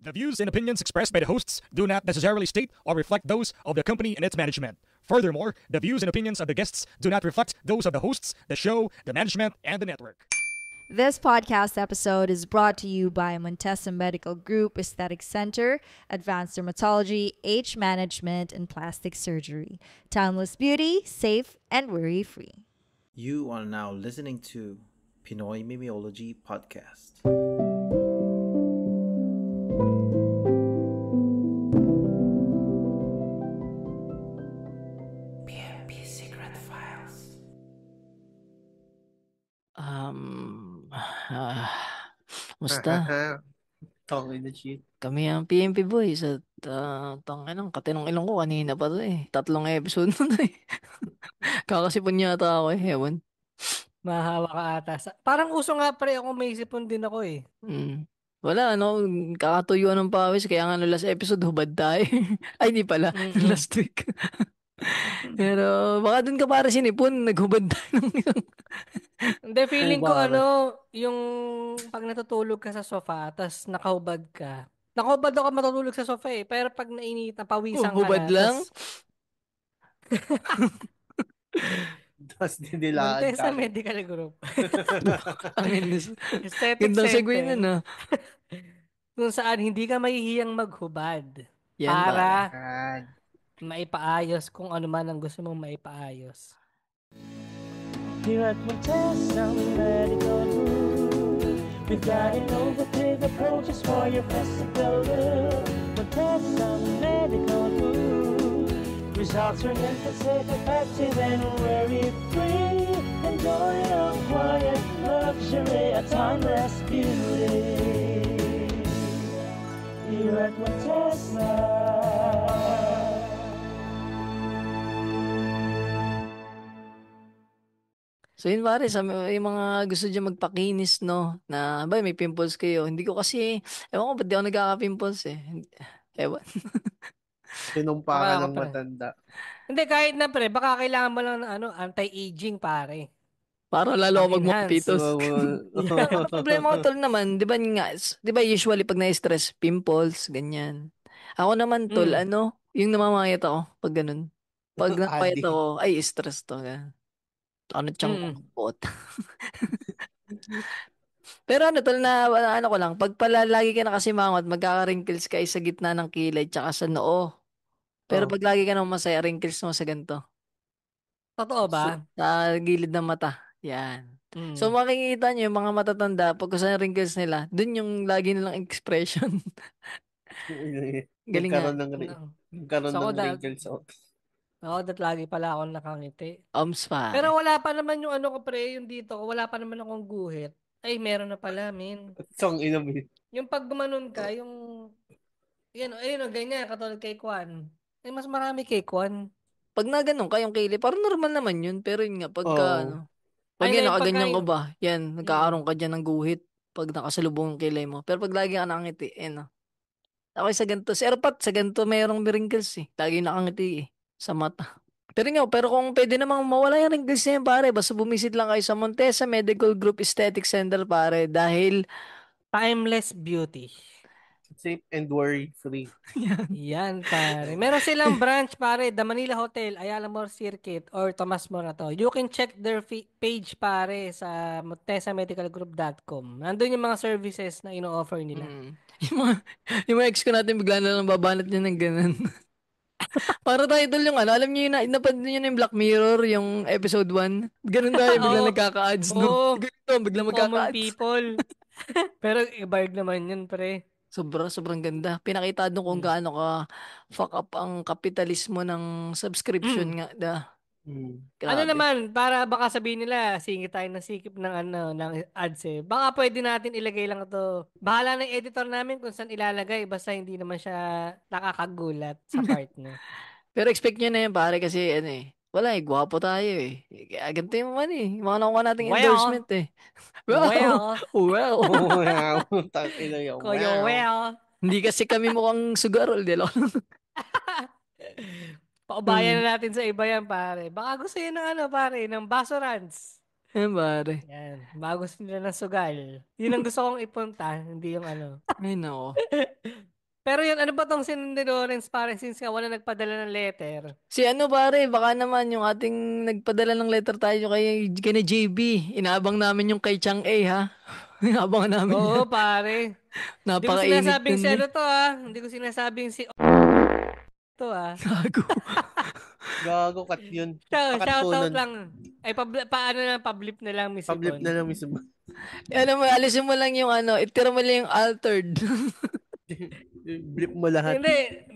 The views and opinions expressed by the hosts do not necessarily state or reflect those of the company and its management. Furthermore, the views and opinions of the guests do not reflect those of the hosts, the show, the management, and the network. This podcast episode is brought to you by Montesa Medical Group Aesthetic Center, Advanced Dermatology, Age Management, and Plastic Surgery. Timeless beauty, safe, and worry-free. You are now listening to Pinoy Mimiology Podcast. PMP Secret Files. Musta? Talking the shit. Kami ang PMP boys at katinong ilong ko kanina pa to eh. 3 episode na to eh. Kakasipon yata ako eh, ewan. Mahahawa ka ata. Parang uso nga pre ako, may sipon din ako eh. Wala, kakatuyuan ng pawis, kaya nga last episode hubad tayo. Ay, di pala, last week. Pero baka dun ka para sinipon, naghubad tayo ng isang... Hindi, feeling ko yung pag natutulog ka sa sofa, tas nakahubad ka. Nakahubad ako matutulog sa sofa eh, pero pag nainit, napawisan ka hubad na. lang? Tas didilaan Montesa ka. Medical Group. Aesthetic Gandang Center. segue nun ah. Kung saan hindi ka mahihiyang maghubad. Yan para ba? maipaayos kung ano man ang gusto mong maipaayos. Here at Montesa Medical Group, we've got an innovative approaches for your physical look. Montesa Medical Group, results are emphatic, effective, and worry-free. Enjoy a quiet luxury, a timeless beauty. Here at Montesa. So yun pare, yung mga gusto dyan magpakinis, no? Na, may pimples kayo. Hindi ko kasi, ewan ko, ba't di ako nagkaka-pimples eh. Ewan. Sinumpa ka ng matanda. Hindi, kahit na pre, baka kailangan mo lang ng anti-aging pare. Para lalo ako magmapitos. Ang problema ko tol naman, di ba usually pag na-stress, pimples, ganyan. Ako naman tol, yung namamayat ako pag ganun. Pag namamayat ako, ay stress to. Ano tiyang pot. Pero tol na ano ko lang, pag pala lagi ka nakasimangot, magkaka-wrinkles ka sa gitna ng kilay tsaka sa noo. Pero pag lagi ka naman masaya, wrinkles mo sa ganito. Totoo ba? Sa gilid ng mata. Yan. So makikita nyo yung mga matatanda, pag sa wrinkles nila, dun yung lagi nilang expression. Galing nga. Nagkaroon ng wrinkles out. Oo, lagi pala ako nakangiti. Pa. Pero wala pa naman yung ko pre, yung dito ko, wala pa naman akong guhit. Ay, meron na pala, min. Song inabit. Yung pag gumanon ka, yung ganyan, katulad kay Kwan. Ay, mas marami kay Kwan. Pag na ganun ka yung kilay, parang normal naman yun. Pero yun nga, pagka pag yan, nakaganyan ko ba, yan, nagkakaroon ka dyan ng guhit pag nakasalubong yung kilay mo. Pero pag lagi ka nakangiti, ako sa ganito, si Erpat, sa ganito mayroong wrinkles eh. Lagi nakangiti eh, sa mata. Pero kung pwede namang mawala yung wrinkles na yan, pare, basta bumisit lang kayo sa Montesa Medical Group Aesthetic Center, pare, dahil timeless beauty. Safe and worry-free. Yan, pare. Meron silang branch, pare. The Manila Hotel, Ayala Mall Circuit, or Tomas Morato. You can check their page, pare, sa montesamedicalgroup.com. Nandun yung mga services na ino-offer nila. Yung mga ex ko natin, bigla na lang babanat niya ng ganun. Para tayo dul yung alam niyo yun, napanood niyo na yung Black Mirror, yung episode 1. Ganun tayo, bigla nagkaka-ads, no? Ganito, bigla magkaka-ads. Common people. Pero ibayad naman yun, pre. Sobrang ganda. Pinakita doon kung gaano ka fuck up ang kapitalismo ng subscription nga. Ano naman, para baka sabihin nila, singit tayo ng sikip ng ads eh. Baka pwede natin ilagay lang ito. Bahala ng editor namin kung saan ilalagay, basta hindi naman siya nakakagulat sa part niya. Pero expect nyo na yan pare kasi wala gwapo tayo eh. Ganito yung mga nakuha nating endorsement eh. Well. Hindi kasi kami mukhang sugarol, di lang. Paubayan na natin sa iba yan, pare. Baka gusto yun ng pare, ng Basorans. Pare. Yan. Baka gusto nila ng sugal. Yun ang gusto kong ipunta, hindi yung Ay, nako. Pero yun, ano ba tong sin ni Lawrence pare since nga wala nagpadala ng letter? Si ano pare, baka naman yung ating nagpadala ng letter tayo kay na JB. Inaabang namin yung kay Chang A ha. Inaabang namin Oo, yan. pare. Hindi ko Napakainit sinasabing nun si eh. ano to Hindi ko sinasabing si to Gago. Gago, cut yun. Shoutout Pakatunan. lang. Ay, paano na, pablip na lang, Miss Pablip Ipon. na lang mismo. Ano mo, alisin mo lang yung ano, itira mo lang yung altered. Blip mo lahat. Hindi,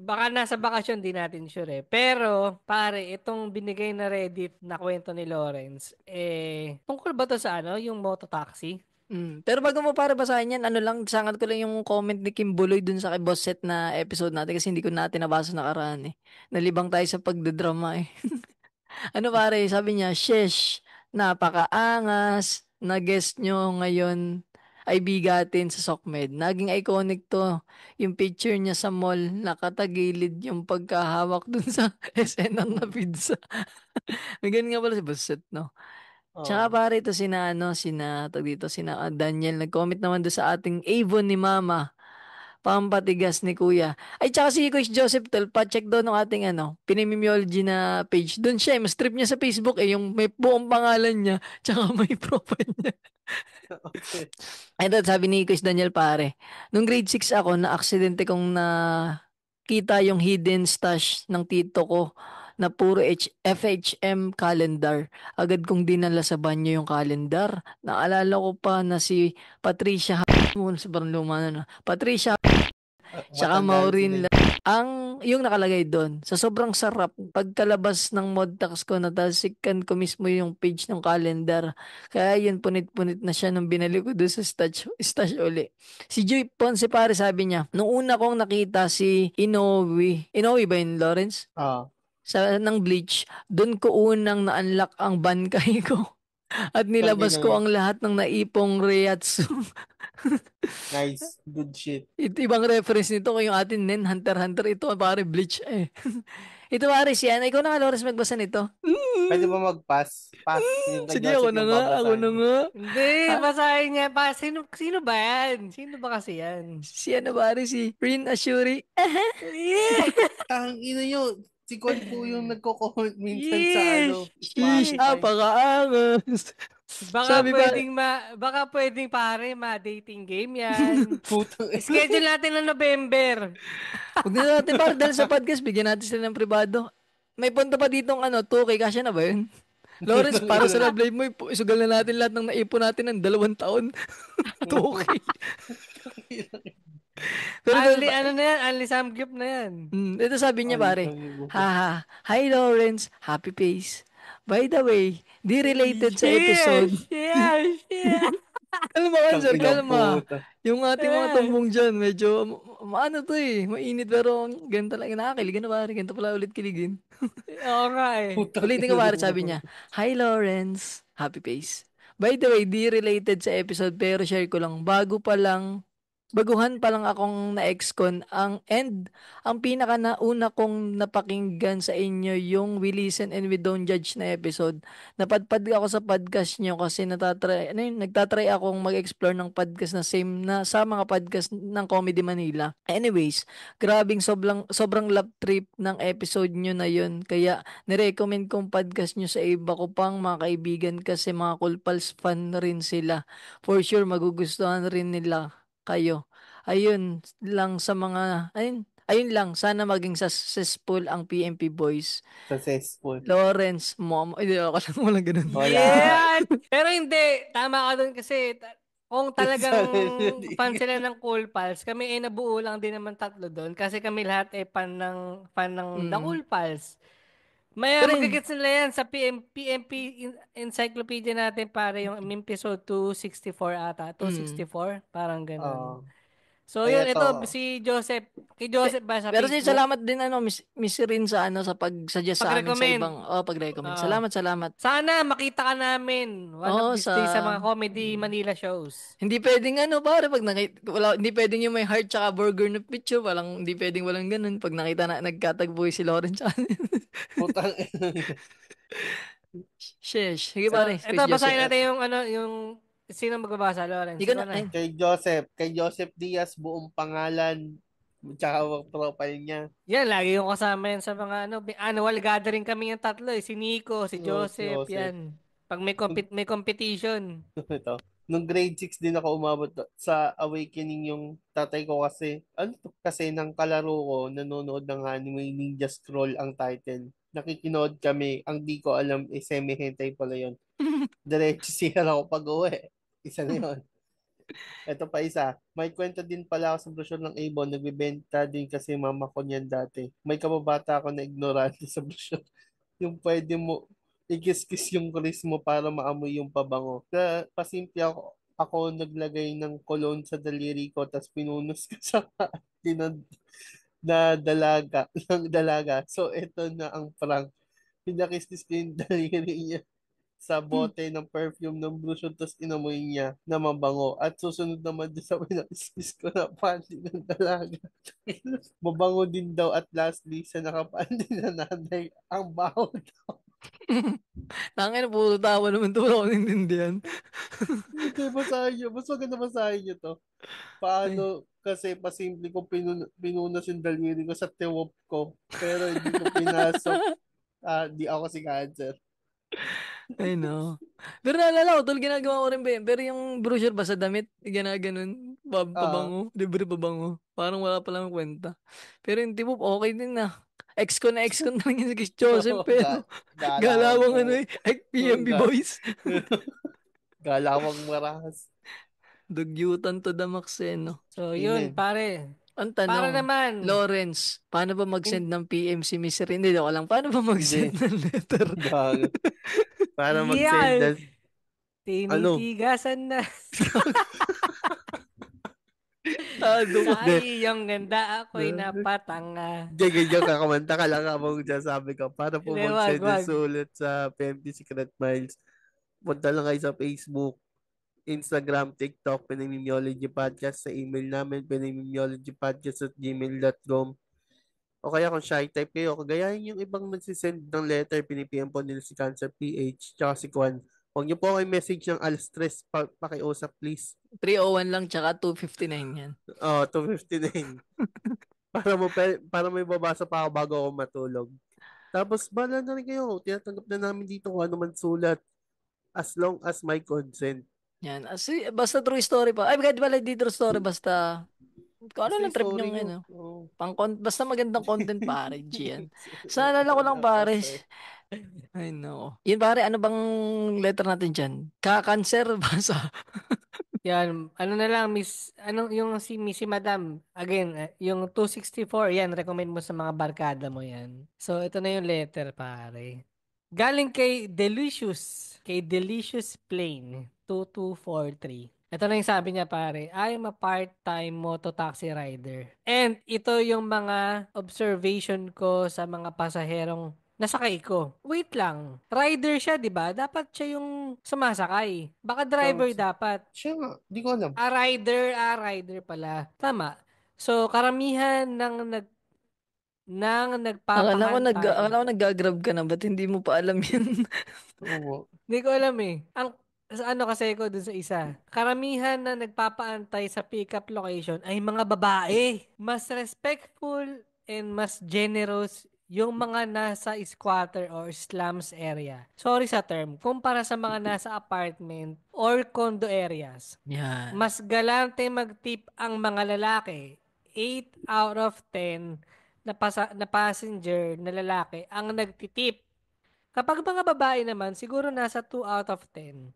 baka nasa bakasyon, di natin sure eh. Pero, pare, itong binigay na Reddit na kwento ni Lawrence, tungkol ba to sa ano, yung mototaxi? Pero bago mo para basahin yan, ano lang, sangat ko lang yung comment ni Kim Buloy dun sa kay Boss Set na episode natin kasi hindi ko natin nabasa nakaraan eh. Nalibang tayo sa pagdadrama eh. Ano pare, sabi niya, Shesh, napakaangas na guest nyo ngayon ay bigatin sa SOCMED. Naging iconic to. Yung picture niya sa mall, nakatagilid yung pagkahawak dun sa SNR na pizza. May ganun nga pala si Baset, no? Tsaka Oh. pare ito sina Daniel, nag-comment naman doon sa ating Avon ni Mama. Pampatigas ni Kuya. Ay, tsaka si Kuya Joseph Tel, pa-check doon ng ating pinimimiology na page. Doon siya, mas trip niya sa Facebook yung may buong pangalan niya, tsaka may profile niya. Okay. Ito, sabi ni Kuya Daniel pare, nung grade 6 ako, na-aksidente kong kita yung hidden stash ng tito ko na puro FHM calendar. Agad kong dinala sa banyo yung calendar. Naalala ko pa na si Patricia sobrang luma na. Patricia Tsaka Matandaan Maureen sila. ang yung nakalagay doon. Sa sobrang sarap, pagkalabas ng modtax ko, natasikan ko mismo yung page ng calendar. Kaya yun, punit-punit na siya nung binalik ko doon sa stash uli. Si Joy Ponce pare sabi niya, nung una kong nakita si Inoue ba yun, Lawrence? Ah. Ng Bleach, doon ko unang na-unlock ang bankay ko. At nilabas ko Tangina. ang lahat ng naipong Reiatsu. Nice. Good shit. Ibang reference nito ko yung atin nen Hunter x Hunter, ito pare Bleach eh. Ito pare si Ana, ikaw na nga Lawrence magbasa nito. Pwede ba mag-pass? Pass. Yung kay Sige, ako Joseph na yung nga, ako babasahin. na nga. Hindi, basahin niya pa. Sino ba yan? Sino ba kasi yan? Si ano pare, si Rin Ashuri. Ang ina nyo. Si Kon po yung nagko-comment minsan sa Sheesh, Spotify. apakaangas. Sabi pa, Baka pwedeng pare, ma-dating game yan. Putang Schedule natin ng November. huwag na natin pare dahil sa podcast, bigyan natin sila ng privado. May punta pa ditong 2K, kasya na ba yun? Lawrence, para sa love life mo, isugal na natin lahat ng naipon natin ng 2 taon. 2K. Pero Ano na yan? Only Samgyup na yan. ito sabi niya pare, haha, hi Lawrence, happy face. By the way, di related sa episode. Yes. Kalma ka, sir, kalma. Puta. Yung ating mga tumbong dyan, medyo, maano to eh, mainit pero ganito talaga, nakakakilig na pare, ganito pala ulit kiligin. Oo nga eh. Ulitin ko pare, sabi niya, hi Lawrence, happy face. By the way, di related sa episode pero share ko lang, baguhan pa lang akong na-ex-con ang pinaka nauna kong napakinggan sa inyo yung We Listen and We Don't Judge na episode. Napadpad ako sa podcast nyo kasi nagtatry akong mag-explore ng podcast na same na sa mga podcast ng Comedy Manila. Anyways, grabing sobrang love trip ng episode nyo na yun. Kaya nirecommend kong podcast nyo sa iba ko pang mga kaibigan kasi mga Cool Pals fan rin sila. For sure, magugustuhan rin nila kayo. Ayun lang sana maging successful ang PMP Boys. Successful. Lawrence, mom, hindi ako lang walang ganun. Wala. Yeah. Pero hindi, tama ka dun kasi kung talagang fan sila ng Cool Pals, kami nabuo lang din naman 3 doon kasi kami lahat fan ng The Cool Pals. Magigits nila yan sa PMP encyclopedia natin pare yung episode 264 ata. 264, parang ganun. So Kaya yun, ito si Joseph. Kay Joseph ba sa Pero Facebook? salamat din Miss Rin sa sa pag-suggest sa amin sa Pag-recommend. ibang pag-recommend. Salamat. Sana makita ka namin one of these days sa mga Comedy Manila shows. Hindi pwedeng pare pag hindi pwedeng yung may heart tsaka burger na picture, hindi pwedeng walang ganun pag nakita na nagkatagpo si Lawrence. Putang Sheesh. Sige pare. Ito basahin natin yung Sino magbabasa, Lawrence? Hindi ko Ikaw na, na. ay, Kay Joseph Diaz, buong pangalan, tsaka work profile niya. Yan, lagi yung kasama yan sa mga annual gathering kami yung tatlo eh. Si Nico, si Si Joseph, Joseph. yan. Pag may competition. Ito. Nung grade 6 din ako umabot sa Awakening yung tatay ko kasi, kasi ng kalaro ko, nanonood ng anime, Ninja Scroll ang title. Nakikinood kami, ang di ko alam, semi-hentai pala yun. Diretso siya ako pag-uwi. Isa na yun. Ito pa isa. May kwento din pala ako sa brochure ng Avon. Nagbibenta din kasi mama ko niyan dati. May kababata ako na ignorante sa brochure. Yung pwede mo ikis-kis yung kris mo para maamoy yung pabango. Kaya pasimple ako naglagay ng cologne sa daliri ko tapos pinunos ko sa tinad na dalaga ng dalaga. So ito na ang prank. Pinakis-kis ko yung daliri niya sa bote ng perfume ng Blushon tapos inamoy niya na mabango. At susunod naman doon sa pinakis ko na panty ng dalaga. Mabango din daw at lastly sa nakapanty na nanay ang baho. tangin na puro tawa naman to. Wala ko naintindihan. Hindi, basahin nyo. Mas maganda basahin nyo to. Paano kasi pasimple ko pinunas yung daliri ko sa tiwop ko. Pero hindi ko pinasok. Di ako si cancer. Ay, no. Pero naalala ko, tol, ginagawa ko rin ba yun? Pero yung brochure ba sa damit, ginaganon, Ah, pabango, libre pabango. Parang wala palang kwenta. Pero yung tibok, okay din na. Ex ko na lang yun si Joseph, pero galawang galawang ano po. eh, PMB boys. Galawang maras. Dugyutan to the max eh, no? So, yun, Amen. pare. Ang Para tanong, naman, Lawrence, paano ba mag-send ng PM si Miss Rin? Hindi, ako lang. Paano ba mag-send Hindi. ng letter? Gago. Para mag-send yan, ano? tinitigasan na Tado ko. sa iyong ganda ako'y napatanga. Ganyan kakamanta ka lang habang sabi ko. Para po Hindi, mag-send ng wag. sulat sa PMT Secret Miles, punta lang kayo sa Facebook, Instagram, TikTok, Pinamimiology Podcast, sa email namin, pinamimiologypodcast@gmail.com. O kaya kung shy type kayo, kagayahin yung ibang nagsisend ng letter, pinipm po nila si Cancer PH, tsaka si Kwan. Huwag niyo po kayo message ng alas 3, pakiusap please. 301 lang, tsaka 259 yan. 2:59. Para may babasa pa ako bago ako matulog. Tapos, bala na rin kayo. Tinatanggap na namin dito kung ano man sulat. As long as my consent. Yan. Basta true story pa. Ay, di ba di true story, basta kung ano Kasi lang trip sorry niyong nyo. ano. Oh. Basta magandang content pare, Gian. Sa nalala ko lang pare. Ay no. Yun pare, ano bang letter natin dyan? Ka-cancer ba sa... Yan, ano na lang, yung si Madam, again, yung 264, yan, recommend mo sa mga barkada mo yan. So, ito na yung letter, pare. Galing kay Delicious Plain, 2243. Ito na yung sabi niya, pare. I am a part-time moto taxi rider. And ito yung mga observation ko sa mga pasaherong nasakay ko. Wait lang. Rider siya, 'di ba? Dapat siya yung sumasakay. Baka driver dapat. Siya nga, di ko alam. Rider pala. Tama. So, karamihan ng nagpapahantay. Akala ko nag-grab ka na, ba't hindi mo pa alam yan? Oo. Hindi ko alam eh. Ano kasi ko dun sa isa. Karamihan na nagpapaantay sa pickup location ay mga babae. Mas respectful and mas generous yung mga nasa squatter or slums area. Sorry sa term. Kumpara sa mga nasa apartment or condo areas. Yan. Mas galante mag-tip ang mga lalaki. 8 out of 10 na passenger na lalaki ang nagtitip. Kapag mga babae naman, siguro nasa 2 out of 10.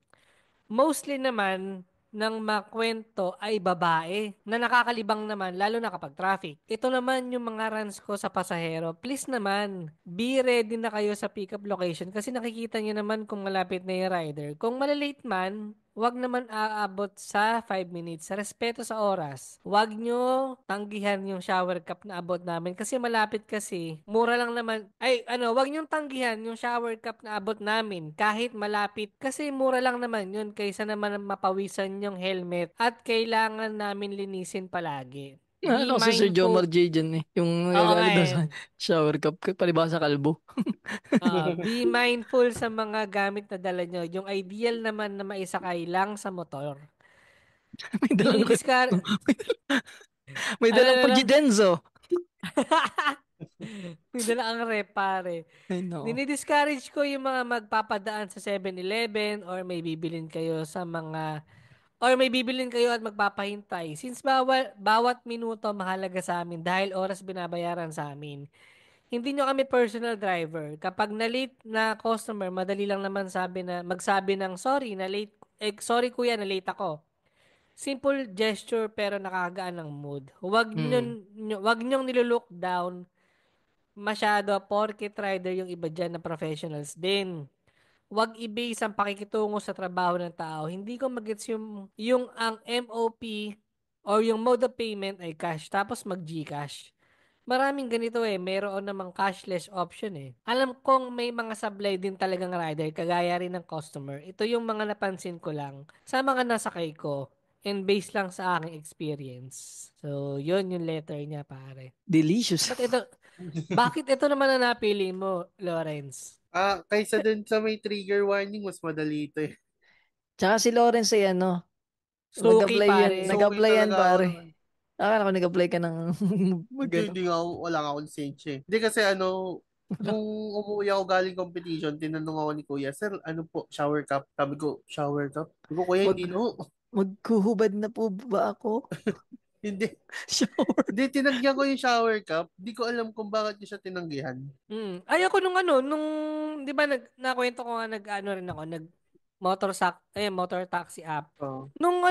Mostly naman ng makwento ay babae na nakakalibang naman lalo na kapag traffic. Ito naman yung mga runs ko sa pasahero. Please naman, be ready na kayo sa pickup location kasi nakikita nyo naman kung malapit na yung rider. Kung malalate man, wag naman aabot sa 5 minutes. Sa respeto sa oras, wag nyo tanggihan yung shower cup na abot namin kasi malapit kasi. Mura lang naman. Wag nyo tanggihan yung shower cup na abot namin kahit malapit kasi mura lang naman yun kaysa naman mapawisan yung helmet at kailangan namin linisin palagi. Be Ano kasi Sir Jomar mindful. J dyan eh. Yung Oo nga nagagalit daw eh. sa shower cup. Palibasa kalbo. Be mindful sa mga gamit na dala nyo. Yung ideal naman na maisakay lang sa motor. May dalang, Dinidiscard. may Ano dalang na lang? Pajidenzo. May dala ang rep, pare. Ay, no. Dinidiscourage ko yung mga magpapadaan sa 7-Eleven or may bibilin kayo at magpapahintay. Since bawat minuto mahalaga sa amin dahil oras binabayaran sa amin. Hindi nyo kami personal driver. Kapag na-late na customer, madali lang naman magsabi ng sorry, sorry kuya, na late ako. Simple gesture pero nakakagaan ng mood. Wag nyong nilook down masyado porket rider yung iba dyan na professionals din. Wag i-base ang pakikitungo sa trabaho ng tao. Hindi ko magets yung ang MOP or yung mode of payment ay cash tapos mag-GCash. Maraming ganito eh. Meron namang cashless option eh. Alam kong may mga sablay din talagang rider kagaya rin ng customer. Ito yung mga napansin ko lang sa mga nasakay ko and based lang sa aking experience. So, yun yung letter niya, pare. Delicious. Bakit ito naman ang napili mo, Lawrence? Kaysa dun sa may trigger warning, mas madali ito eh. Tsaka si Lawrence ay ano, Suki, nag-apply yan, pare. Suki nag-apply yan talaga ako pare. naman. Akala ko nag-apply ka ng Hindi nga ako, wala nga akong lisensya eh. Hindi kasi nung umuwi ako galing competition, tinanong ako ni Kuya, Sir, ano po, shower cup? Sabi ko, shower cup? Sabi ko, Kuya, Mag, hindi no. maghuhubad na po ba ako? Hindi. Shower. Hindi, tinanggihan ko yung shower cup. Hindi ko alam kung bakit ko siya tinanggihan. Ay ako nung 'di ba nakwento ko nga rin ako, motor taxi app. Oh. Nung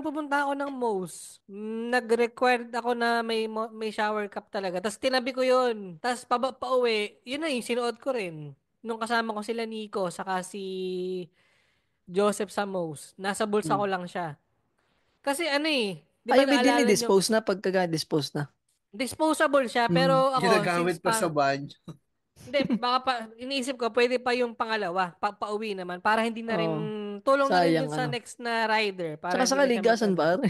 pupunta ako ng Mo's, nag-required ako na may shower cup talaga. Tapos tinabi ko 'yun. Tapos pauwi, 'yun na yung sinuot ko rin. Nung kasama ko sila Nico saka si Joseph sa Mo's. Nasa bulsa ko Hmm. lang siya. Kasi ano eh, 'di ba Ay, may naalala nyo, dinidispose na pagka-dispose na. disposable siya pero ako Ginagamit pa sa banyo. hindi, baka iniisip ko, pwede pa yung pangalawa, pauwi naman, para hindi na rin, Oo. tulong na rin Sayang yun sa ano. next na rider, para Tsaka sa hindi na siya kaligasan pare.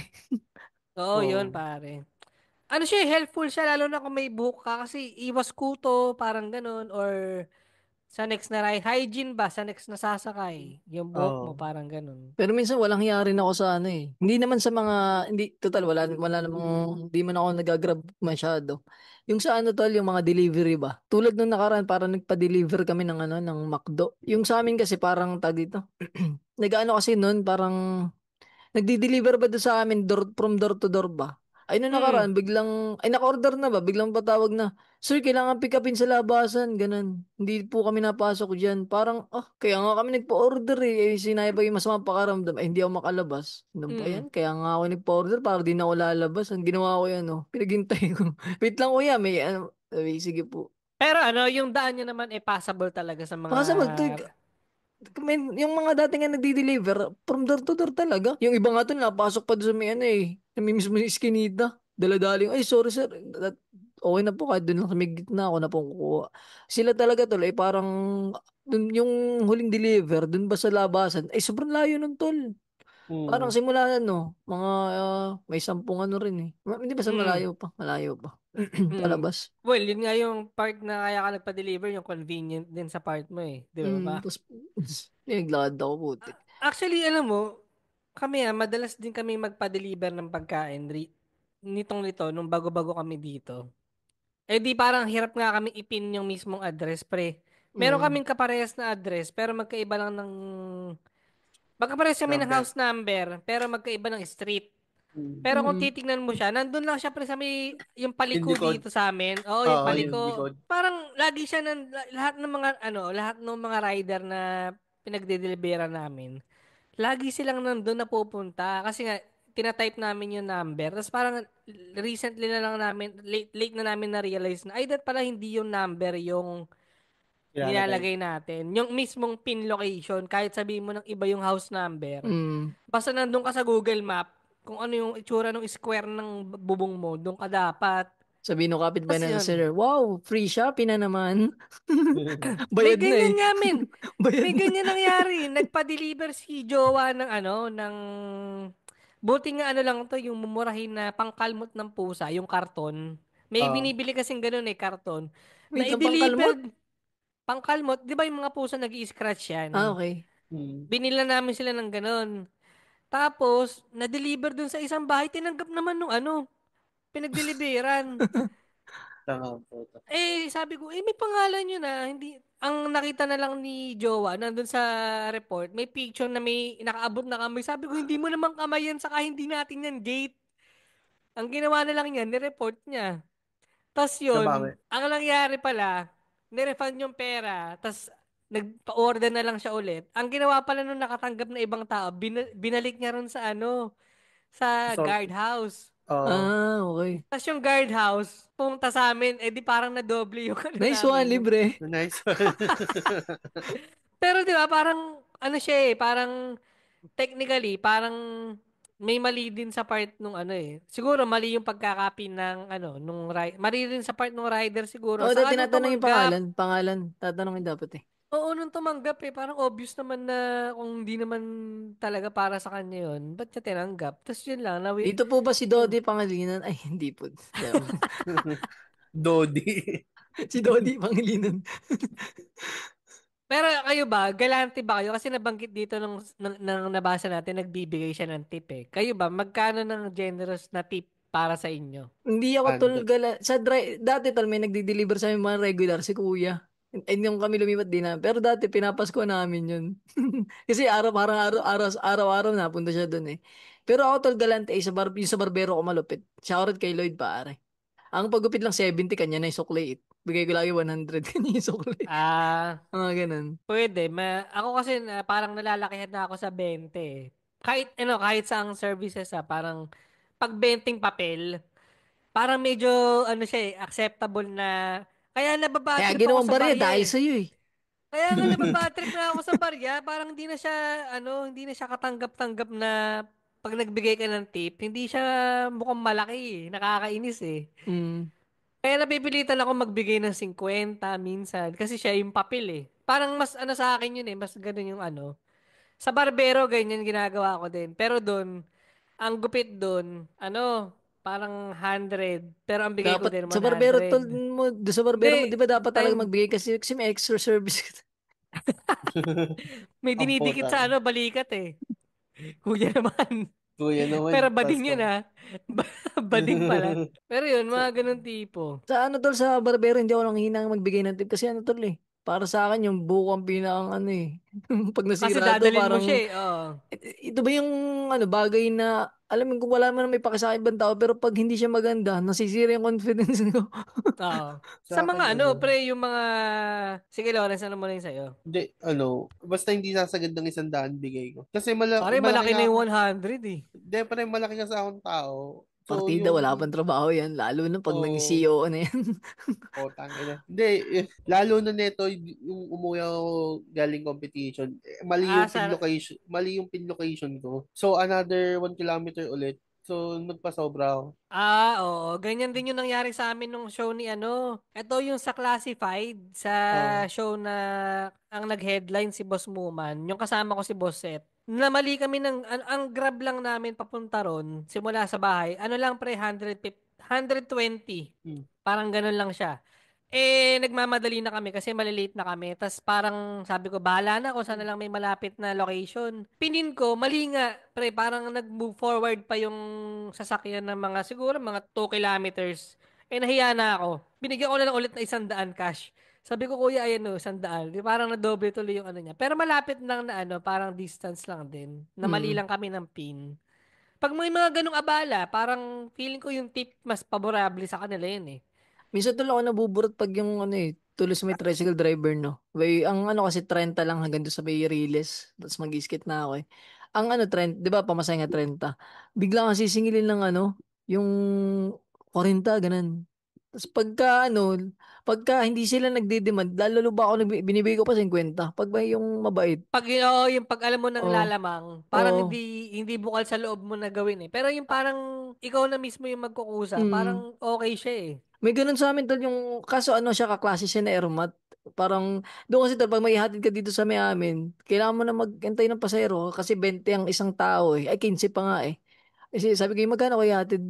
Oo, yun, Oh. pare. Ano siya, helpful siya, lalo na kung may buhok ka, kasi iwas kuto, parang ganun, or sa next na ride, hygiene ba, sa next na sasakay, yung buhok mo, Oh. parang ganun. Pero minsan walang hiya rin ako sa ano eh. Hindi naman sa mga, hindi, total, wala namang, hindi man ako nag-grab masyado. Yung sa ano tol, yung mga delivery ba? Tulad nung nakaraan, parang nagpa-deliver kami ng ano, ng McDo. Yung sa amin kasi parang tag dito. Nag-ano kasi noon, parang nagdi-deliver ba doon sa amin from door to door ba? Ay, nung Mm, nakaraan, biglang, ay, naka-order na ba? Biglang patawag na, Sir, kailangan pick upin sa labasan, ganun. Hindi po kami napasok dyan. Parang, kaya nga kami nagpa-order eh. Sinaya pa yung masamang pakaramdam. Ay, hindi ako makalabas. Ano ba mm. yan? Kaya nga ako nagpa-order para di na ako lalabas. Ang ginawa ko yan, Pinaghintay ko. Wait lang, kuya, may ano. Sabi, sige po. Pero yung daan niya naman, passable talaga sa mga, Pakasama, yung mga dating nga nagdi-deliver, from door to door talaga. Yung iba nga to, napasok pa doon sa may ano eh. Sa may mismo iskinita. Daladaling, ay sorry sir. Okay na po kahit doon lang sa may gitna ako na pong kukuha. Sila talaga tol, ay parang yung huling deliver, doon ba sa labasan, ay sobrang layo nun tol. Parang Hmm. simula mga may 10 ano rin eh. Hindi ba sa mm, malayo pa? Malayo pa. mm. Palabas. Well, yun nga yung part na kaya ka nagpa-deliver, yung convenient din sa part mo eh. Di ba ba? Tapos, naglakad ako putik. Actually, alam mo, kami madalas din kami magpa-deliver ng pagkain nitong nung bago-bago kami dito. Eh di parang hirap nga kami ipin yung mismong address, pre. Meron Mm. kaming kaparehas na address, pero magkaparehas kami ng Number. house number, pero magkaiba ng street. Hmm. Pero kung Mm. titignan mo siya, nandun lang siya pre sa yung paliko Hindi ko. dito sa amin. Oo, yung Oo, yung paliko. likod. Parang lagi siya lahat ng mga rider na pinagde-deliveran namin. Lagi silang nandun na pupunta kasi nga tina-type namin yung number. Tapos parang recently na lang namin late na namin na-realize na ay that pala hindi yung number yung Ilalagay. nilalagay natin. Yung mismong pin location kahit sabihin mo ng iba yung house number. Mm. Basta nandun ka sa Google Map kung ano yung itsura ng square ng bubong mo, doon ka dapat. Sabi nung kapitbahay Tapos na yun. seller, wow, free Shopee na naman. May Bayad na eh. ganyan nga, men. Bayad May na. ganyan nangyari. Nagpa-deliver si Jowa ng Buti nga ano lang to, yung mumurahin na pangkalmot ng pusa, yung karton. May Ah, binibili kasing ganun karton. Na Wait lang, pangkalmot? i-deliver, pangkalmot, di ba yung mga pusa nag-i-scratch Ah, yan? okay. hmm. Binila namin sila ng ganun. Tapos, na-deliver dun sa isang bahay, tinanggap naman nung pinag-deliveran. Tama po. Sabi ko, may pangalan yun hindi, ang nakita na lang ni Jowa, nandun sa report, may picture na may nakaabot na kamay. Sabi ko, hindi mo naman kamay yan, saka hindi natin yan gate. Ang ginawa na lang yan, ni-report niya. Tapos Nabami. yun, ang nangyari pala, nirefund yung pera, tapos nagpa-order na lang siya ulit. Ang ginawa pala nung nakatanggap na ibang tao, binalik niya ron sa So, guardhouse. Ah, okay. Tapos yung guardhouse, pumunta sa amin, di parang na-doble yung Nice one, namin. libre. nice one. Pero di ba, parang, siya parang, technically, parang, may mali din sa part nung Siguro mali yung pagkakapi ng mali din sa part ng rider siguro. Oo, Saka nung tinatanong yung tumanggap, pangalan. Tatanungin dapat eh. oo, nung tumanggap parang obvious naman na kung hindi naman talaga para sa kanya yun, ba't niya tinanggap? Tapos yun lang, Dito po ba si Dodi Pangilinan? Ay, hindi po. Dodi. Si Dodi Pangilinan. Pero kayo ba, galante ba kayo? Kasi nabanggit dito nung nabasa natin, nagbibigay siya ng tip Kayo ba, magkano ng generous na tip para sa inyo? Hindi ako tol And, dati tol may nagdi-deliver sa amin mga regular si Kuya. Ay, yung kami lumipat din na. Pero dati pinapasko namin yun. Kasi araw-araw napunta siya doon eh. Pero ako tol galante yung sa barbero ko malupit. Shoutout kay Lloyd pare. Ang paggupit lang 70 kanya na yung sukli. Bigay ko lagi 100 kanya yung sukli. Ah, Mga ganun. pwede. Ako kasi parang nalalakihan na ako sa 20 kahit sa ang services parang pag 20 papel, parang medyo siya acceptable na. Kaya Kaya nababatrip ako ginawang sa barya barya dahil sa'yo eh. Kaya nga nababatrip na ako sa barya, parang hindi na siya katanggap-tanggap na pag nagbigay ka ng tip, hindi siya mukhang malaki nakakainis Mm. Kaya napipilitan ako magbigay ng 50 minsan kasi siya yung papel Parang mas sa akin yun mas ganun yung Sa barbero ganyan ginagawa ko din. Pero doon, ang gupit doon, parang 100, pero ang bigay ko Dapat din sa barbero 100. tol mo, sa barbero mo, Hindi, 'di ba dapat talaga time, magbigay kasi may extra service ka. may ang dinidikit sa putang. balikat Kuya naman. Kuya Pero naman, bading Pasko. yun Bading pala. Pero yun, mga ganun tipo. Sa ano tol, sa barbero, hindi ako nanghihinang magbigay ng tip kasi ano tol eh. Para sa akin, yung buhok ang pinakang pag Kasi nasira to, dadalin mo parang, siya Oo. ito ba yung bagay na, alam mo, kung wala man may paki sa ibang tao, pero pag hindi siya maganda, nasisira yung confidence ko. Oo. Sa Sa akin, mga pre, yung mga... Sige, Lawrence, ano mo na yung sa'yo? hindi, basta hindi sasagad ng 100 bigay ko. Kasi Pare, malaki malaki nga na ako. yung 100 Hindi, pa rin malaki kasi akong tao. So, Partida, wala pang trabaho yan, lalo na pag naging oh, CEO na yan. tangina. Hindi, lalo na neto, yung umuwi ako galing competition, Sa... mali yung pin location ko. So, another 1 kilometer ulit. So, nagpasobra ako. Oo. Ganyan din yung nangyari sa amin nung show ni Ito yung sa Classified, sa Ah, show na ang nag-headline si Boss Muman. Yung kasama ko si Boss Seth. Namali kami ang grab lang namin papunta ron, simula sa bahay. Ano lang pre, 150, 120. hmm. Parang ganun lang siya. Nagmamadali na kami kasi malilate na kami. Tapos parang sabi ko, bahala na kung saan na lang may malapit na location. Pinin ko, mali nga, pre, parang nag-move forward pa yung sasakyan ng mga, siguro mga 2 kilometers. Nahiya na ako. Binigyan ko na lang ulit na 100 cash. Sabi ko, kuya, ayan 100. Di parang na-double tuloy yung ano niya. Pero malapit lang na parang distance lang din. Na mali Mm. lang kami ng pin. Pag may mga ganong abala, parang feeling ko yung tip mas favorable sa kanila yun Minsan tol ako nabuburot pag yung tulos may tricycle driver, no? Ang kasi 30 lang hanggang doon sa may Riles. Tapos mag-skate na ako eh. Ang 30, di ba pamasay nga 30. Bigla kang sisingilin ng yung 40, ganun. Tapos pagka hindi sila nagdi-demand, lalo ba ako binibigay ko pa 50. Pag ba yung mabait. Yung pag alam mo ng Oh, lalamang, parang oh. hindi bukal sa loob mo na gawin Pero yung parang ikaw na mismo yung magkukusa, Mm. parang okay siya May ganun sa amin tol yung kaso siya kaklase siya na airmat. Parang doon kasi tol pag may hatid ka dito sa may amin, kailangan mo na magantay ng pasahero kasi 20 ang isang tao eh. Ay 15 pa nga eh. Kasi sabi ko, magkano ko ihatid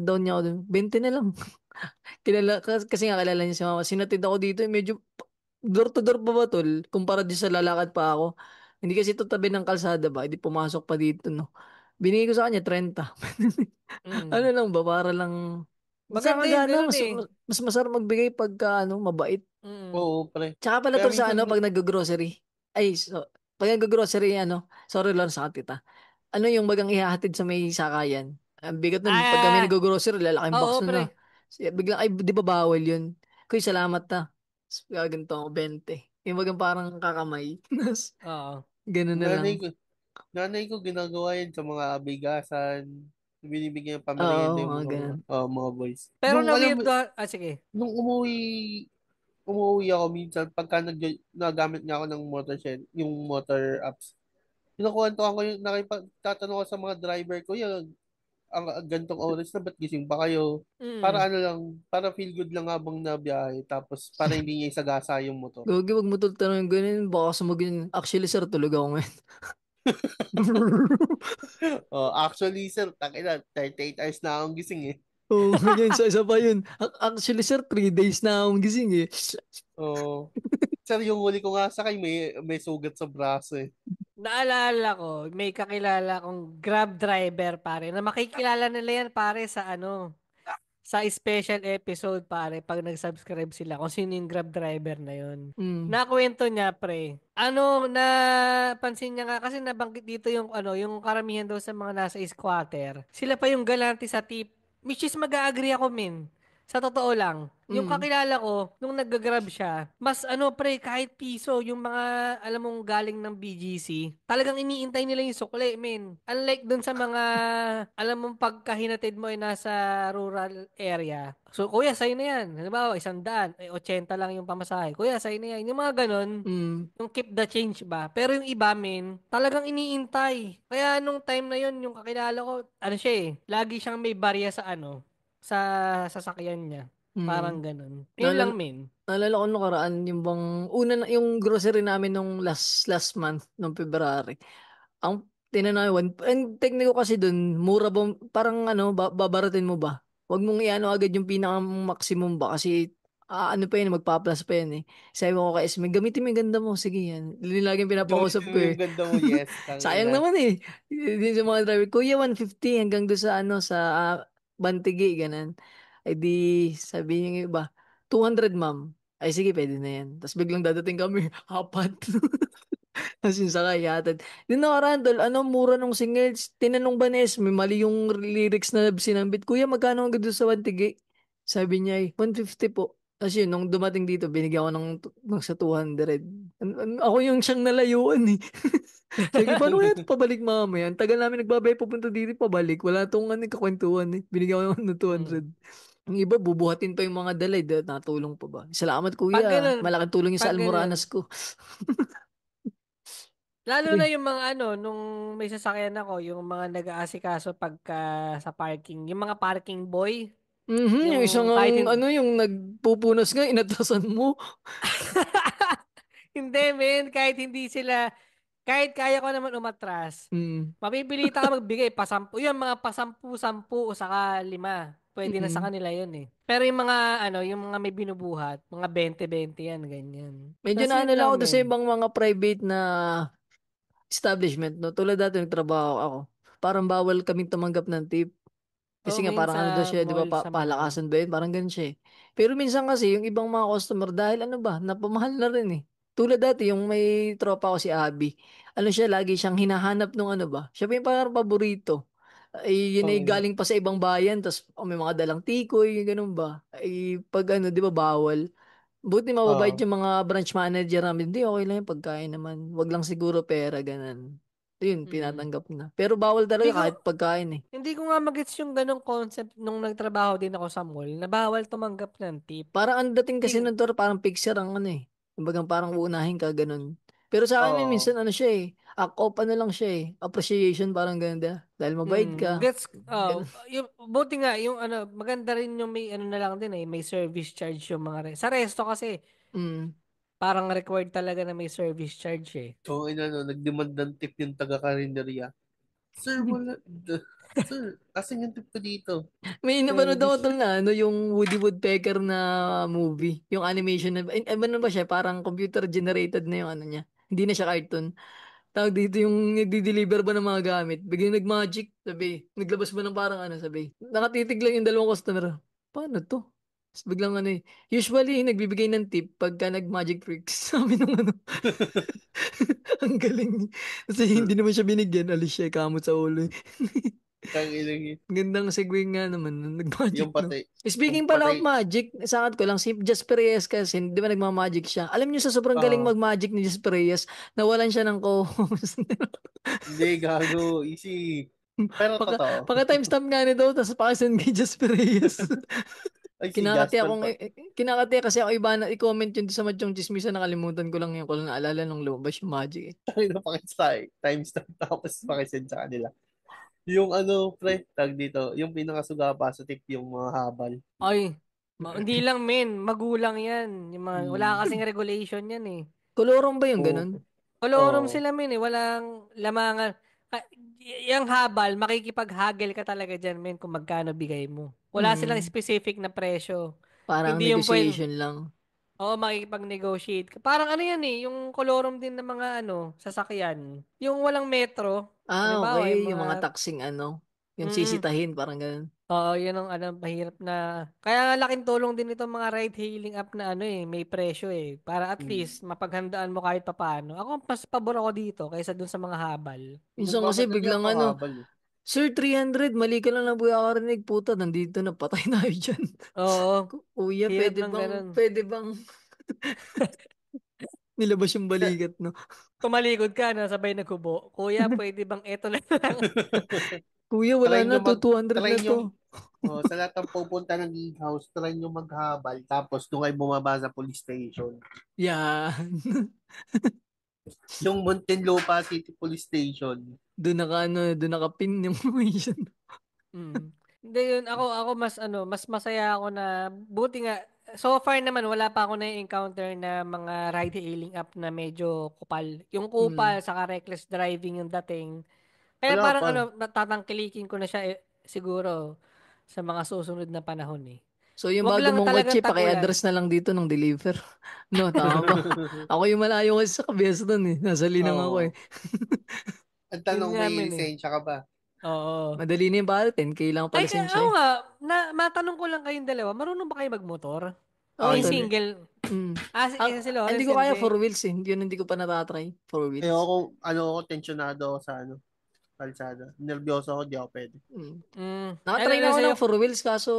daw niya ako dun? 20 na lang. Kasi nga kilala niya si mama. Sinatid ako dito, medyo door to door pa ba tol? Kumpara di sa lalakad pa ako. Hindi kasi ito tabi ng kalsada ba? Hindi pumasok pa dito, no? Binigay ko sa kanya 30. Ano Mm. lang ba? Para lang Maganda yung magana, ganun eh. mas masarap magbigay pagka mabait. Mm. Oo, pre. Tsaka pala Kaya tol sa minsan, pag nag-grocery. Pag nag-grocery sorry lang sa kita. Ano yung bagang ihahatid sa may sakayan? Ang bigat nun. Pag kami Ah, nag-grocery, lalaking box oo, nun na. pre. Biglang, ay, di ba bawal yun? Kuy, salamat na. Gaganto ako, 20. Yung bagang parang kakamay. Oo. Ganun na lang. nanay ko, nanay ko ginagawa yan sa mga bigasan, binibigyan ng pamerienda Oo, yung mga ganun. mga boys. Pero na-weird ko, sige. Nung umuwi ako minsan, pagka nagamit niya ako ng motor shed, yung motor apps, kinukuwentuhan ko yung nakipagtatanong ko sa mga driver ko, yung ang gantong oras na ba't gising pa kayo? Mm. Para ano lang, para feel good lang habang nabiyahe, tapos para hindi niya isagasa yung motor. Gogi, wag mo tanong yung ganun. Baka sumagin. Actually, sir, tulog ako ngayon. Oh, actually, sir, takina, 38 hours na akong gising eh. Oo, yun, sa isa pa yun. Actually, sir, 3 days na akong gising eh. Oh, sir, yung huli ko nga sakay, may sugat sa braso eh. Naalala ko, may kakilala kong Grab driver pare na makikilala nila yan pare sa special episode pare pag nag-subscribe sila kung sino yung Grab driver na yun. Mm. Nakwento niya pre. Napansin niya nga kasi nabanggit dito yung yung karamihan daw sa mga nasa squatter. Sila pa yung galante sa tip. Which is mag-agree ako min. Sa totoo lang, yung Mm. kakilala ko, nung nag-grab siya, mas pre, kahit piso, yung mga, alam mong galing ng BGC, talagang iniintay nila yung sukle, men. Unlike dun sa mga, alam mong pagkahinatid mo ay nasa rural area. So, kuya, sa'yo na yan. Halimbawa, 100, 80 lang yung pamasahe. Kuya, sa'yo na yan. Yung mga ganun, Mm. yung keep the change ba? Pero yung iba, men, talagang iniintay. Kaya nung time na yun, yung kakilala ko, siya eh, lagi siyang may barya sa sasakyan niya. Parang Mm. ganun. Yun lang, Naalala, men. naalala ko nung karaan, yung bang, yung grocery namin nung last month, nung February. Ang tinanawan, and technique ko kasi dun, mura ba, parang babaratin mo ba? Huwag mong iano agad yung pinaka-maximum ba kasi ano pa yun, magpa-plus pa yun eh. Sabi ko kay Esme, gamitin mo yung ganda mo. Sige yan. Laging pinapakausap Gamitin ko mo eh. yung ganda mo, yes, Sayang tangina. naman eh. Din sa mga driver, Kuya, 150 hanggang doon sa Bantigi, ganun. Ay di, sabi niya yung iba, 200 ma'am. Ay sige, pwede na yan. Tapos biglang dadating kami, apat. Tapos yung sakay, yatad. Yung nakaraan, tol, mura nung singles. Tinanong ba ni Esme, mali yung lyrics na sinambit. Kuya, magkano ang doon sa Bantigi? Sabi niya, 150 po. Tapos yun, nung dumating dito, binigyan ko ng sa 200. Ako yung siyang nalayuan eh. Sige, paano kaya ito pabalik mamaya? Ang tagal namin nagbabay pupunta dito pabalik. Wala tong kakwentuhan eh. Binigyan ko ng Mm. 200. Yung iba, bubuhatin pa yung mga dalay. Natulong pa ba? Salamat Pag kuya. ganun, Malaking tulong yung sa pag almoranas ganun, ko. lalo na Pre. yung mga nung may sasakyan ako, yung mga nag-aasikaso pagka sa parking, yung mga parking boy, Yung isang yung kahit yung nagpupunas nga, inatasan mo. hindi men, kahit kaya ko naman umatras, Mm. mapipilitan ka magbigay pasampu, yung mga pasampu-sampu o saka 5, pwede na sa Mm. kanila yun eh. Pero yung mga yung mga may binubuhat, mga 20-20 yan, ganyan. Medyo Tapos yun naano lang lang ako doon sa men. ibang mga private na establishment, no? Tulad dati nagtrabaho ako. Parang bawal kaming tumanggap ng tip. Oo Kasi nga men, parang sa daw siya, di ba, mall, sa mga mall. palakasan ba yun? Parang ganun siya eh. Pero minsan kasi, yung ibang mga customer, dahil napamahal na rin eh. Tulad dati, yung may tropa ko si Abby. Siya, lagi siyang hinahanap nung siya pa yung parang paborito. Ay, yun ay Tangina. galing pa sa ibang bayan, tapos may mga dalang tikoy, yung ganun ba? Ay, pag di ba, bawal. Buti mababait Oo. yung mga branch manager namin. Hindi, okay lang yung pagkain naman. Wag lang siguro pera, ganun. Yun, Mm. tinatanggap na. Pero bawal Hindi talaga ko kahit pagkain eh. hindi ko nga magets yung ganong concept nung nagtrabaho din ako sa mall na bawal tumanggap ng tip. Parang ang dating kasi Ting, nun, Tor, parang picture ang eh. Kumbaga parang uunahin ka, ganun. Pero sa akin Oo. minsan siya eh. Act of lang siya eh. Appreciation parang ganun. Dahil mabait ka. gets Ganun. yung buti nga yung maganda rin yung may na lang din may service charge yung mga sa resto kasi Mm. parang required talaga na may service charge eh. So, nagdemand ng tip yung taga-karinderya. Sir, wala. Asan yung tip ko dito? May napanood ako tol na yung Woody Woodpecker na movie. Yung animation na, ano ba siya? Parang computer generated na yung ano niya. Hindi na siya cartoon. Tawag dito yung nagdi-deliver ba ng mga gamit. Biglang nag-magic, sabi. Naglabas ba ng parang ano, sabi. Nakatitig lang yung dalawang customer. Paano to? Tapos biglang ano usually nagbibigay ng tip pagka nag-magic tricks. Sabi nung ano. Ang galing. Kasi hindi naman siya binigyan. Alis siya, kamot sa ulo. Kang ilang Gandang segue nga naman nung nag-magic, yung no? patay. Speaking Yung pala of patay. magic, sangat ko lang, si Jasper Reyes kasi, di ba nagmamagic siya? Alam niyo sa sobrang galing Oo. mag-magic ni Jasper Reyes, nawalan siya ng co-host. Hindi, gago. Easy. Pero Paka, totoo. paka timestamp nga nito, tapos pakisend kay Jasper Reyes. Ay, si Kinakati Jasper akong, pa. kinakati kasi ako iba na i-comment yun sa Madyong Chismisa, nakalimutan ko lang yun, ko lang naalala nung lumabas yung magic eh. Tayo na timestamp tapos pakisend sa kanila. Yung ano, pre, tag dito, yung pinakasuga sa tip yung mga habal. Ay, hindi lang men, magulang yan. Yung mga, wala Hmm. kasing regulation yan eh. Kolorom ba yung Oo. ganun? Kolorum Oo. sila men eh, walang lamangan. Yung habal, makikipaghagel ka talaga dyan men kung magkano bigay mo. Wala silang Mm, specific na presyo. parang Hindi yung pwede, negotiation lang. oo, makikipag-negotiate. Parang ano yan eh, yung kolorum din ng mga ano, sasakyan. Yung walang metro, halimbawa yung Okay, yung mga, mga taxing ano, yung mm, sisitahin, parang ganun. oo, yun ang ano, mahirap na. Kaya nga laking tulong din itong mga ride-hailing app na ano eh, may presyo eh. Para at Hmm. least mapaghandaan mo kahit papaano. Ako, mas pabor ako dito kaysa dun sa mga habal. Minsan kasi Nagmamadali biglang ako ano, habal. Sir, 300, mali ka lang na buya karinig, puta, nandito na, patay na tayo dyan. Oo, Kuya, hirap ng ganun. pwede bang nilabas yung balikat, no? Tumalikod ka na sabay naghubo. Kuya, pwede bang eto na lang? Kuya, wala Try na nyo to, 200 try na nyo, to. sa lahat ng pupunta ng gig house, try nyo maghabal, tapos doon kayo bumaba sa police station. Yan. Yung Muntinlupa City Police Station. Doon nakapin yung mission. Mm. Hindi yun, ako mas ano, mas masaya ako na, buti nga, so far naman, wala pa ako na-encounter na mga ride-hailing app na medyo kupal. Yung Mm. kupal, saka reckless driving yung dating. Kaya Wala parang pa. ano, natatangkilikin ko na siya siguro sa mga susunod na panahon eh. So, yung Wag bago lang mong talagang kotse, tag-ulan. paki-address na lang dito ng deliver. No, tama ba? Ako yung malayo kasi sa Kabias doon eh. Nasa Linang ako eh. Oo. Ang Yun tanong, nga may men eh. lisensya ka ba? Oo. Madali na yung pare, 10K lang Ay, pala ako siya eh. nga, matanong ko lang kayong dalawa, marunong ba kayo magmotor? Oo, Yung Hindi. tol. single, Mm. si Hindi Lawrence ko kaya hindi. 4 wheels eh. Yun hindi ko pa natatry. 4 wheels. Ako, tensyonado ako sa kalsada. Nervyoso ako, di ako pwede. Mm. Ano, Nakatry ano na ako sa'yo? ng 4 wheels kaso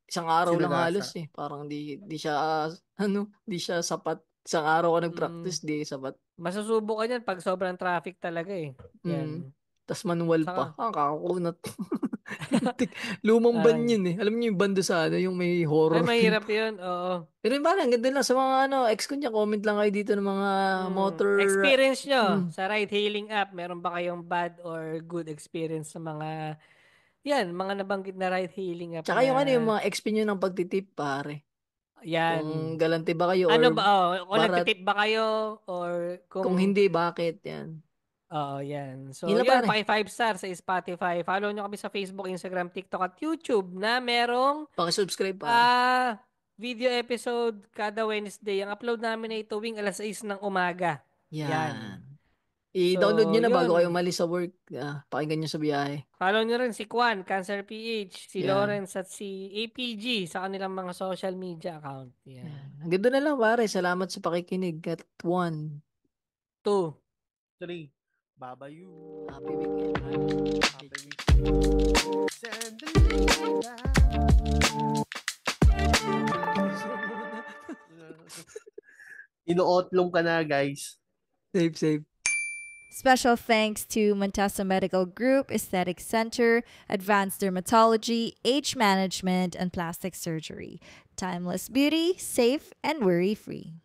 isang araw lang halos Sinagasa. eh. Parang di siya di siya sapat. Isang araw ko Mm, nag-practice, di sapat. Masusubo ka dyan pag sobrang traffic talaga eh. Mm. Yan. Tas manual pa. Saka, Kakakunat. Lumang van ay, yun eh. Alam niyo yung bando sa yung may ay horror film. mahirap yun, oo. Pero yun parang ganda lang sa mga ex ko niya, comment lang kayo dito ng mga motor. Experience nyo Mm. sa ride-hailing app, meron ba kayong bad or good experience sa mga, yan, mga nabanggit na ride-hailing app Tsaka na, yung mga XP nyo ng pagtitip, pare. yan. Kung galante ba kayo Ano or ba, kung barat. nagtitip ba kayo or Kung kung, hindi, bakit? Yan. oo, yan. Yun So, lang, yan, pare. paki 5 star sa Spotify. Follow nyo kami sa Facebook, Instagram, TikTok at YouTube na merong Pakisubscribe, pare. video episode kada Wednesday. Ang upload namin ay tuwing alas 6 ng umaga. Yan. Yan. I-download So, nyo na bago kayo yun. umalis sa work. Pakinggan nyo sa biyahe. Follow nyo rin si Kwan, Cancer PH, si Yan. Lawrence at si APG sa kanilang mga social media account. Yan. Yan. Hanggang doon na lang, pare. Salamat sa pakikinig. At 1. 2. 3. Babayu. Happy weekend. Happy weekend. Sandalina. Ino-otlong ka na, guys. Safe, safe. Special thanks to Montesa Medical Group, Aesthetic Center, Advanced Dermatology, Age Management, and Plastic Surgery. Timeless beauty, safe and worry-free.